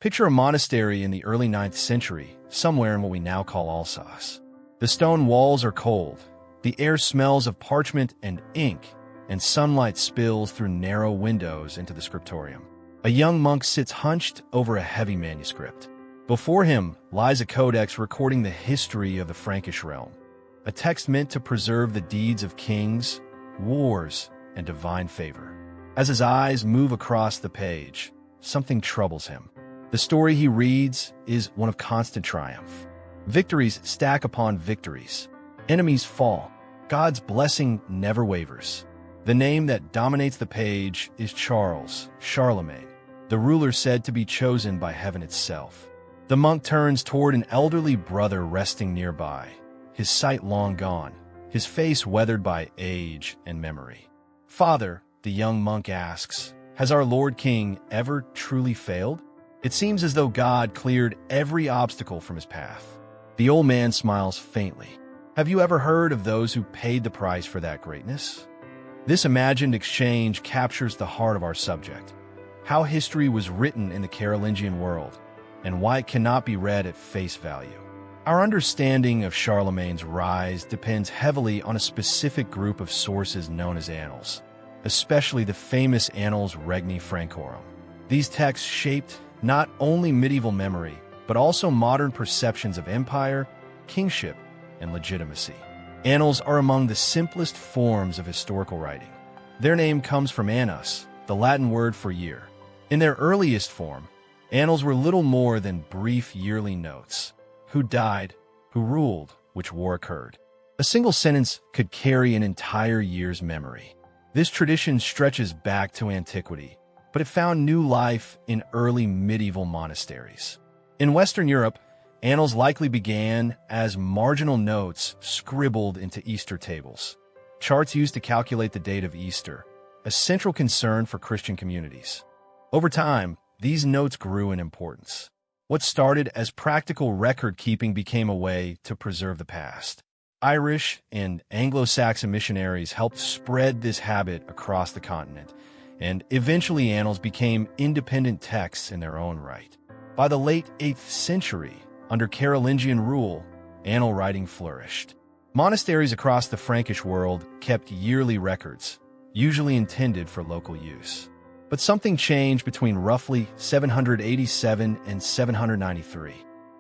Picture a monastery in the early 9th century, somewhere in what we now call Alsace. The stone walls are cold, the air smells of parchment and ink, and sunlight spills through narrow windows into the scriptorium. A young monk sits hunched over a heavy manuscript. Before him lies a codex recording the history of the Frankish realm, a text meant to preserve the deeds of kings, wars, and divine favor. As his eyes move across the page, something troubles him. The story he reads is one of constant triumph. Victories stack upon victories. Enemies fall. God's blessing never wavers. The name that dominates the page is Charlemagne, the ruler said to be chosen by heaven itself. The monk turns toward an elderly brother resting nearby, his sight long gone, his face weathered by age and memory. "Father," the young monk asks, "has our Lord King ever truly failed?" It seems as though God cleared every obstacle from his path. The old man smiles faintly. "Have you ever heard of those who paid the price for that greatness?" This imagined exchange captures the heart of our subject, how history was written in the Carolingian world, and why it cannot be read at face value. Our understanding of Charlemagne's rise depends heavily on a specific group of sources known as annals, especially the famous Annales Regni Francorum. These texts shaped not only medieval memory, but also modern perceptions of empire, kingship, and legitimacy. Annals are among the simplest forms of historical writing. Their name comes from annus, the Latin word for year. In their earliest form, annals were little more than brief yearly notes. Who died, who ruled, which war occurred. A single sentence could carry an entire year's memory. This tradition stretches back to antiquity, but it found new life in early medieval monasteries. In Western Europe, annals likely began as marginal notes scribbled into Easter tables, charts used to calculate the date of Easter, a central concern for Christian communities. Over time, these notes grew in importance. What started as practical record-keeping became a way to preserve the past. Irish and Anglo-Saxon missionaries helped spread this habit across the continent, and eventually annals became independent texts in their own right. By the late 8th century, under Carolingian rule, annal writing flourished. Monasteries across the Frankish world kept yearly records, usually intended for local use. But something changed between roughly 787 and 793.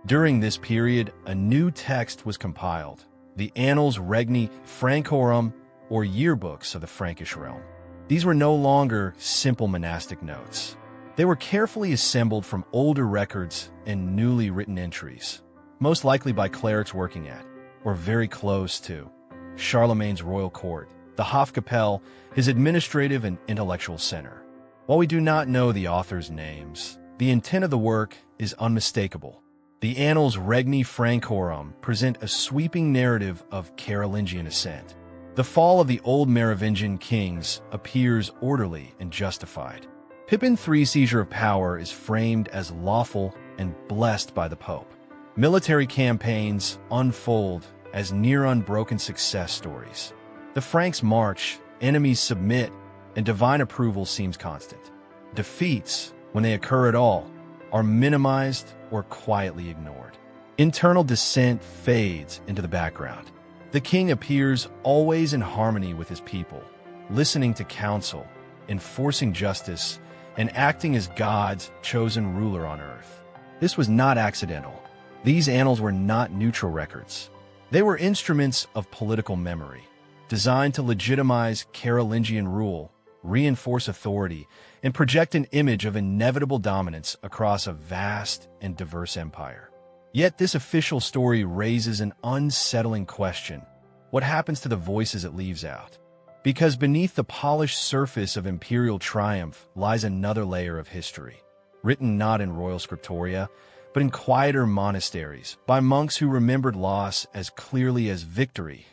During this period, a new text was compiled, the Annales Regni Francorum, or yearbooks of the Frankish realm. These were no longer simple monastic notes. They were carefully assembled from older records and newly written entries, most likely by clerics working at, or very close to, Charlemagne's royal court, the Hofkapelle, his administrative and intellectual center. While we do not know the authors' names, the intent of the work is unmistakable. The Annales Regni Francorum present a sweeping narrative of Carolingian ascent. The fall of the old Merovingian kings appears orderly and justified. Pippin III's seizure of power is framed as lawful and blessed by the Pope. Military campaigns unfold as near unbroken success stories. The Franks march, enemies submit, and divine approval seems constant. Defeats, when they occur at all, are minimized or quietly ignored. Internal dissent fades into the background. The king appears always in harmony with his people, listening to counsel, enforcing justice, and acting as God's chosen ruler on earth. This was not accidental. These annals were not neutral records. They were instruments of political memory, designed to legitimize Carolingian rule, reinforce authority, and project an image of inevitable dominance across a vast and diverse empire. Yet this official story raises an unsettling question. What happens to the voices it leaves out? Because beneath the polished surface of imperial triumph lies another layer of history, written not in royal scriptoria, but in quieter monasteries, by monks who remembered loss as clearly as victory.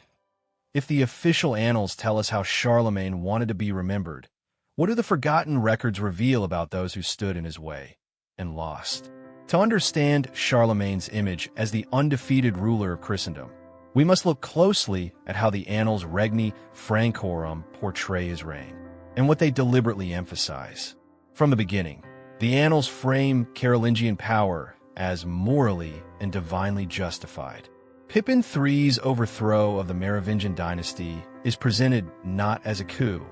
If the official annals tell us how Charlemagne wanted to be remembered, what do the forgotten records reveal about those who stood in his way and lost? To understand Charlemagne's image as the undefeated ruler of Christendom, we must look closely at how the Annales Regni Francorum portray his reign, and what they deliberately emphasize. From the beginning, The annals frame Carolingian power as morally and divinely justified. Pippin III's overthrow of the Merovingian dynasty is presented not as a coup,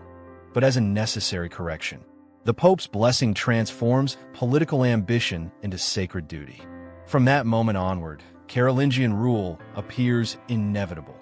but as a necessary correction. The Pope's blessing transforms political ambition into sacred duty. From that moment onward, Carolingian rule appears inevitable.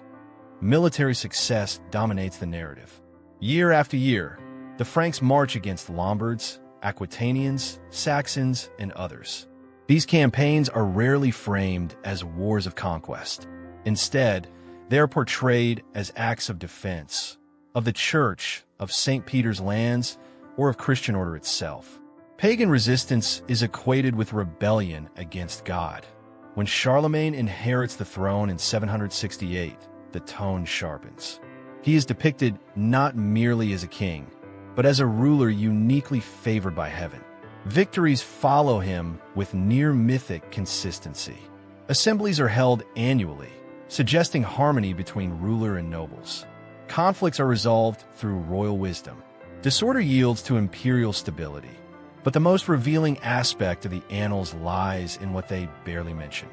Military success dominates the narrative. Year after year, the Franks march against Lombards, Aquitanians, Saxons, and others. These campaigns are rarely framed as wars of conquest. Instead, they are portrayed as acts of defense, of the Church, of St. Peter's lands, or of Christian order itself. Pagan resistance is equated with rebellion against God. When Charlemagne inherits the throne in 768, the tone sharpens. He is depicted not merely as a king, but as a ruler uniquely favored by heaven. Victories follow him with near-mythic consistency. Assemblies are held annually, suggesting harmony between ruler and nobles. Conflicts are resolved through royal wisdom. Disorder yields to imperial stability. But the most revealing aspect of the annals lies in what they barely mention.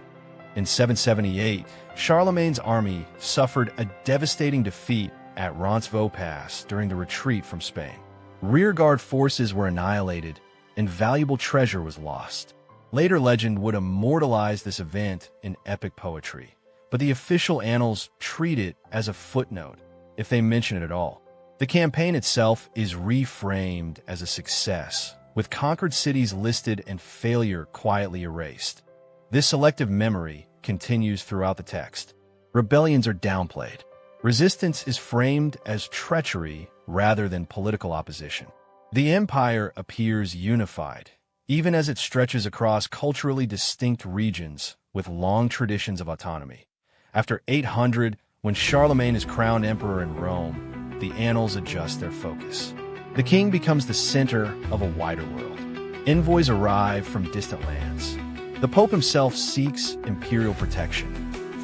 In 778, Charlemagne's army suffered a devastating defeat at Roncesvalles Pass during the retreat from Spain. Rearguard forces were annihilated, and valuable treasure was lost. Later legend would immortalize this event in epic poetry, but the official annals treat it as a footnote, if they mention it at all. The campaign itself is reframed as a success, with conquered cities listed and failure quietly erased. This selective memory continues throughout the text. Rebellions are downplayed. Resistance is framed as treachery rather than political opposition. The empire appears unified, even as it stretches across culturally distinct regions with long traditions of autonomy. After 800, when Charlemagne is crowned emperor in Rome, the annals adjust their focus. The king becomes the center of a wider world. Envoys arrive from distant lands. The Pope himself seeks imperial protection.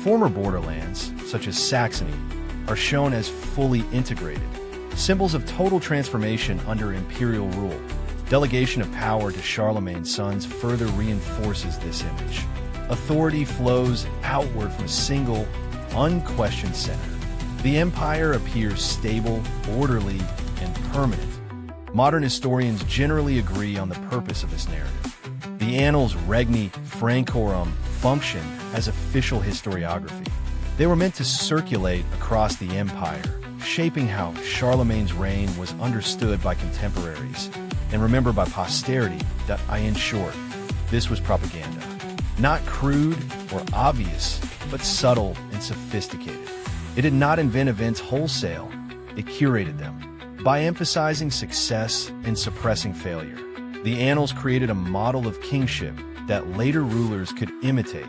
Former borderlands, such as Saxony, are shown as fully integrated, symbols of total transformation under imperial rule. Delegation of power to Charlemagne's sons further reinforces this image. Authority flows outward from a single, unquestioned center. The empire appears stable, orderly, and permanent. Modern historians generally agree on the purpose of this narrative. The Annales Regni Francorum function as official historiography. They were meant to circulate across the empire, shaping how Charlemagne's reign was understood by contemporaries and remembered by posterity. In short, this was propaganda. Not crude or obvious, but subtle and sophisticated. It did not invent events wholesale, it curated them. By emphasizing success and suppressing failure, the annals created a model of kingship that later rulers could imitate,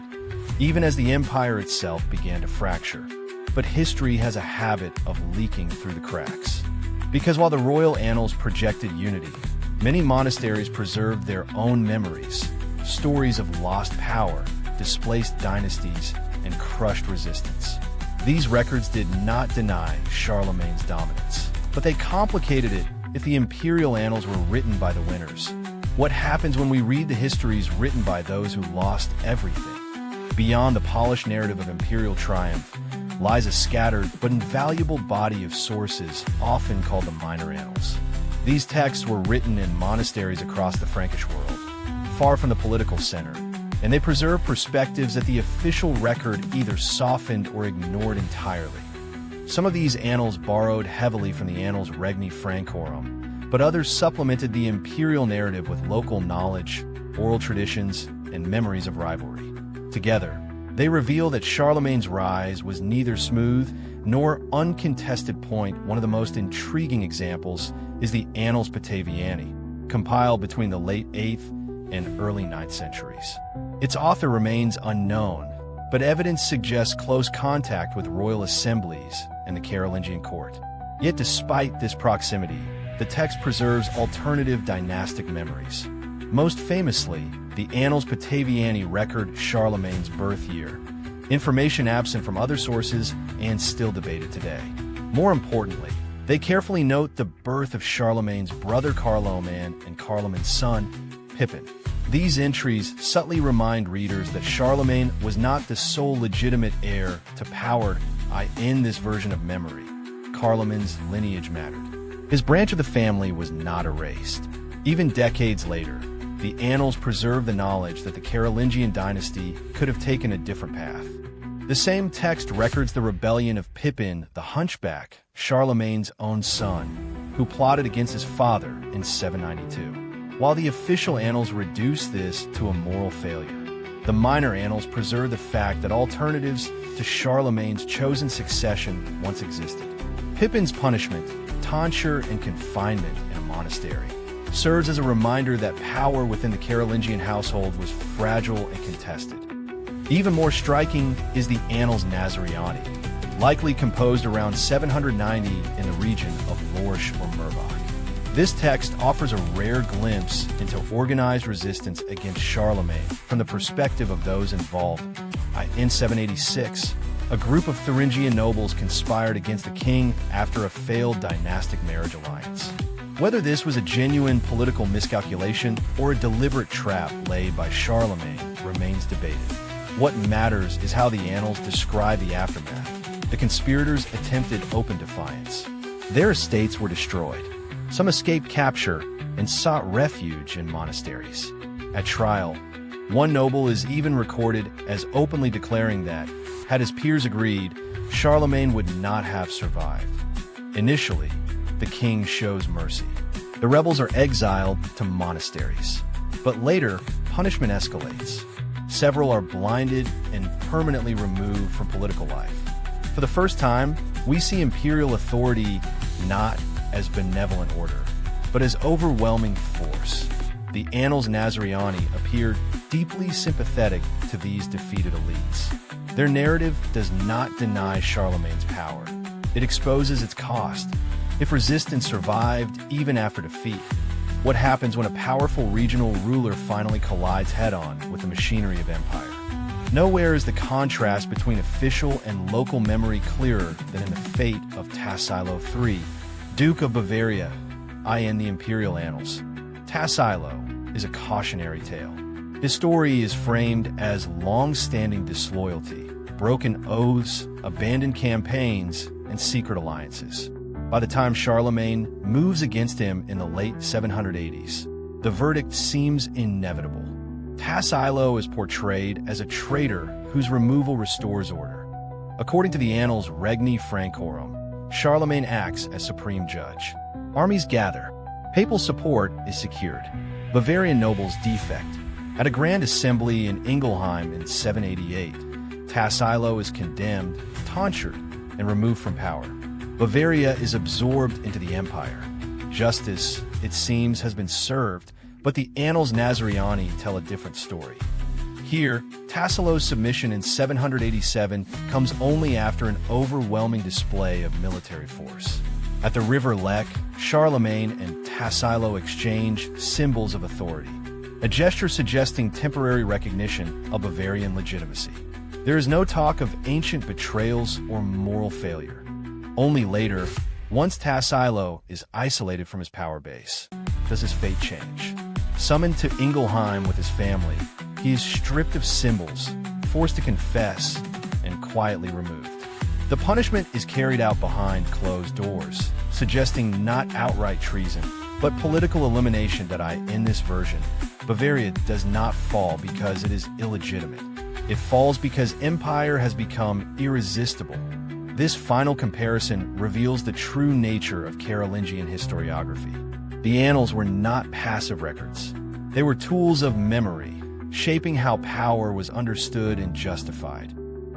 even as the empire itself began to fracture. But history has a habit of leaking through the cracks. Because while the royal annals projected unity, many monasteries preserved their own memories, stories of lost power, displaced dynasties, and crushed resistance. These records did not deny Charlemagne's dominance, but they complicated it if the imperial annals were written by the winners. What happens when we read the histories written by those who lost everything? Beyond the polished narrative of imperial triumph lies a scattered but invaluable body of sources, often called the minor annals. These texts were written in monasteries across the Frankish world, far from the political center, and they preserve perspectives that the official record either softened or ignored entirely. Some of these annals borrowed heavily from the Annales Regni Francorum, but others supplemented the imperial narrative with local knowledge, oral traditions, and memories of rivalry. Together, they reveal that Charlemagne's rise was neither smooth nor uncontested. One of the most intriguing examples is the Annales Bataviani, compiled between the late 8th and early 9th centuries. Its author remains unknown, but evidence suggests close contact with royal assemblies and the Carolingian court. Yet despite this proximity, the text preserves alternative dynastic memories. Most famously, the Annales Bataviani record Charlemagne's birth year, information absent from other sources and still debated today. More importantly, they carefully note the birth of Charlemagne's brother Carloman and Carloman's son, Pippin. These entries subtly remind readers that Charlemagne was not the sole legitimate heir to power. In this version of memory, Carloman's lineage mattered. His branch of the family was not erased. Even decades later, the Annals preserve the knowledge that the Carolingian dynasty could have taken a different path. The same text records the rebellion of Pippin the Hunchback, Charlemagne's own son, who plotted against his father in 792. While the official annals reduce this to a moral failure, the minor annals preserve the fact that alternatives to Charlemagne's chosen succession once existed. Pippin's punishment, tonsure and confinement in a monastery, serves as a reminder that power within the Carolingian household was fragile and contested. Even more striking is the Annales Nazariani, likely composed around 790 in the region of Lorsch or Murbach. This text offers a rare glimpse into organized resistance against Charlemagne from the perspective of those involved. In 786, a group of Thuringian nobles conspired against the king after a failed dynastic marriage alliance. Whether this was a genuine political miscalculation or a deliberate trap laid by Charlemagne remains debated. What matters is how the annals describe the aftermath. The conspirators attempted open defiance. Their estates were destroyed. Some escaped capture and sought refuge in monasteries. At trial, one noble is even recorded as openly declaring that, had his peers agreed, Charlemagne would not have survived. Initially, the king shows mercy. The rebels are exiled to monasteries. But later, punishment escalates. Several are blinded and permanently removed from political life. For the first time, we see imperial authority not as benevolent order, but as overwhelming force. The Annales Nazariani appeared deeply sympathetic to these defeated elites. Their narrative does not deny Charlemagne's power. It exposes its cost. If resistance survived even after defeat, what happens when a powerful regional ruler finally collides head-on with the machinery of empire? Nowhere is the contrast between official and local memory clearer than in the fate of Tassilo III, Duke of Bavaria, in the imperial annals. Tassilo is a cautionary tale. His story is framed as long-standing disloyalty, broken oaths, abandoned campaigns, and secret alliances. By the time Charlemagne moves against him in the late 780s, the verdict seems inevitable. Tassilo is portrayed as a traitor whose removal restores order. According to the Annales Regni Francorum, Charlemagne acts as supreme judge. Armies gather. Papal support is secured. Bavarian nobles defect. At a grand assembly in Ingelheim in 788, Tassilo is condemned, tonsured, and removed from power. Bavaria is absorbed into the empire. Justice, it seems, has been served, but the Annales Nazariani tell a different story. Here, Tassilo's submission in 787 comes only after an overwhelming display of military force. At the River Lech, Charlemagne and Tassilo exchange symbols of authority, a gesture suggesting temporary recognition of Bavarian legitimacy. There is no talk of ancient betrayals or moral failure. Only later, once Tassilo is isolated from his power base, does his fate change. Summoned to Ingelheim with his family, he is stripped of symbols, forced to confess, and quietly removed. The punishment is carried out behind closed doors, suggesting not outright treason, but political elimination. In this version, Bavaria does not fall because it is illegitimate. It falls because empire has become irresistible. This final comparison reveals the true nature of Carolingian historiography. The annals were not passive records. They were tools of memory, shaping how power was understood and justified.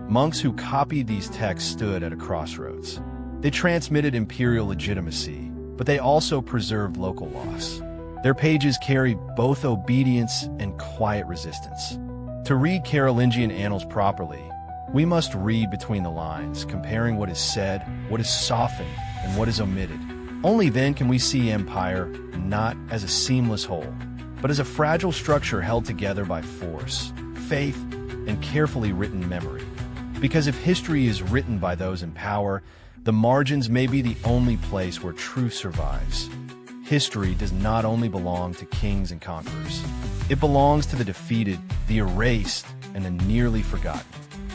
Monks who copied these texts stood at a crossroads. They transmitted imperial legitimacy, but they also preserved local laws. Their pages carry both obedience and quiet resistance. To read Carolingian annals properly, we must read between the lines, comparing what is said, what is softened, and what is omitted. Only then can we see empire not as a seamless whole, but as a fragile structure held together by force, faith, and carefully written memory. Because if history is written by those in power, the margins may be the only place where truth survives. history does not only belong to kings and conquerors. It belongs to the defeated, the erased, and the nearly forgotten.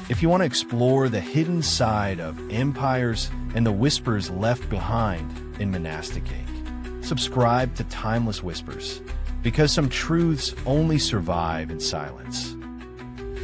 If you want to explore the hidden side of empires and the whispers left behind in monastic ink, subscribe to Timeless Whispers, because some truths only survive in silence.